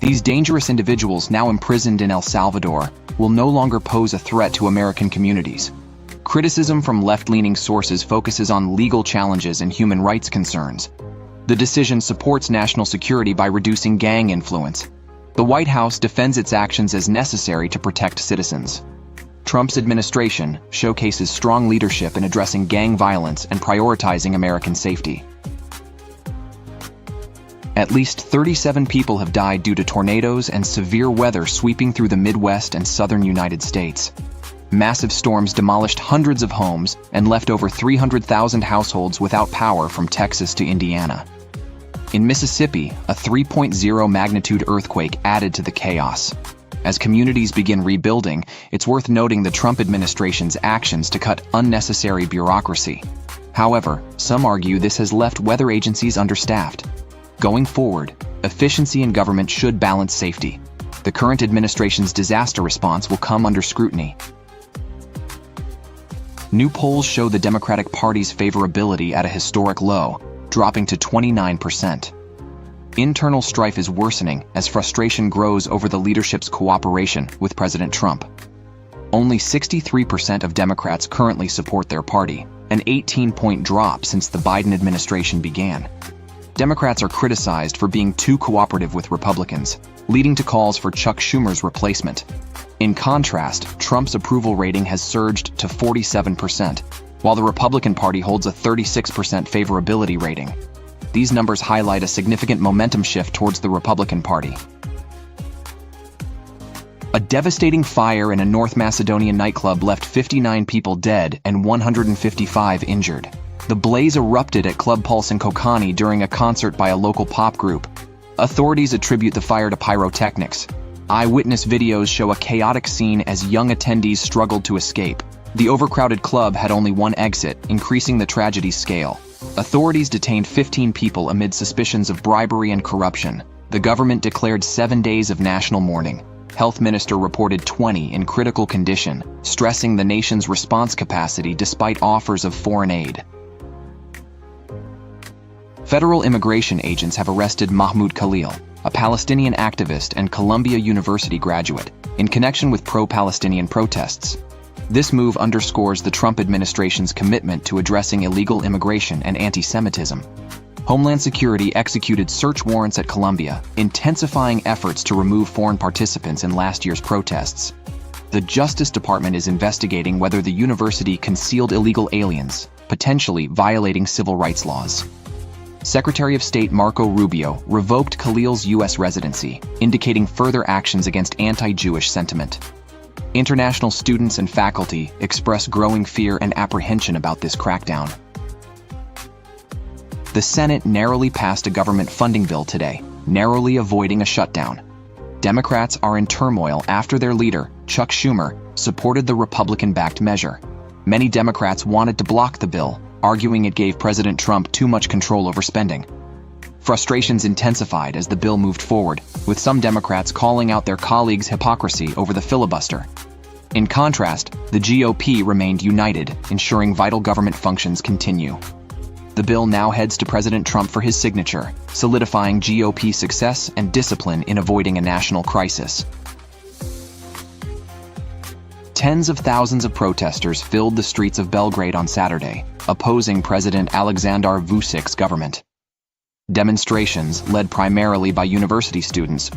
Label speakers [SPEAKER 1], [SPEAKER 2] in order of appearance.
[SPEAKER 1] These dangerous individuals, now imprisoned in El Salvador, will no longer pose a threat to American communities. Criticism from left-leaning sources focuses on legal challenges and human rights concerns. The decision supports national security by reducing gang influence. The White House defends its actions as necessary to protect citizens. Trump's administration showcases strong leadership in addressing gang violence and prioritizing American safety. At least 37 people have died due to tornadoes and severe weather sweeping through the Midwest and southern United States. Massive storms demolished hundreds of homes and left over 300,000 households without power from Texas to Indiana. In Mississippi, a 3.0 magnitude earthquake added to the chaos. As communities begin rebuilding, it's worth noting the Trump administration's actions to cut unnecessary bureaucracy. However, some argue this has left weather agencies understaffed. Going forward, efficiency in government should balance safety. The current administration's disaster response will come under scrutiny. New polls show the Democratic Party's favorability at a historic low, dropping to 29%. Internal strife is worsening as frustration grows over the leadership's cooperation with President Trump. Only 63% of Democrats currently support their party, an 18-point drop since the Biden administration began. Democrats are criticized for being too cooperative with Republicans, leading to calls for Chuck Schumer's replacement. In contrast, Trump's approval rating has surged to 47%, while the Republican Party holds a 36% favorability rating. These numbers highlight a significant momentum shift towards the Republican Party. A devastating fire in a North Macedonian nightclub left 59 people dead and 155 injured. The blaze erupted at Club Pulse in Kokani during a concert by a local pop group. Authorities attribute the fire to pyrotechnics. Eyewitness videos show a chaotic scene as young attendees struggled to escape. The overcrowded club had only one exit, increasing the tragedy's scale. Authorities detained 15 people amid suspicions of bribery and corruption. The government declared 7 days of national mourning. Health Minister reported 20 in critical condition, stressing the nation's response capacity despite offers of foreign aid. Federal immigration agents have arrested Mahmoud Khalil, a Palestinian activist and Columbia University graduate, in connection with pro-Palestinian protests. This move underscores the Trump administration's commitment to addressing illegal immigration and anti-Semitism. Homeland Security executed search warrants at Columbia, intensifying efforts to remove foreign participants in last year's protests. The Justice Department is investigating whether the university concealed illegal aliens, potentially violating civil rights laws. Secretary of State Marco Rubio revoked Khalil's U.S. residency, indicating further actions against anti-Jewish sentiment. International students and faculty express growing fear and apprehension about this crackdown. The Senate narrowly passed a government funding bill today, narrowly avoiding a shutdown. Democrats are in turmoil after their leader, Chuck Schumer, supported the Republican-backed measure. Many Democrats wanted to block the bill, arguing it gave President Trump too much control over spending. Frustrations intensified as the bill moved forward, with some Democrats calling out their colleagues' hypocrisy over the filibuster. In contrast, the GOP remained united, ensuring vital government functions continue. The bill now heads to President Trump for his signature, solidifying GOP success and discipline in avoiding a national crisis. Tens of thousands of protesters filled the streets of Belgrade on Saturday, opposing President Aleksandar Vučic's government. Demonstrations, led primarily by university students,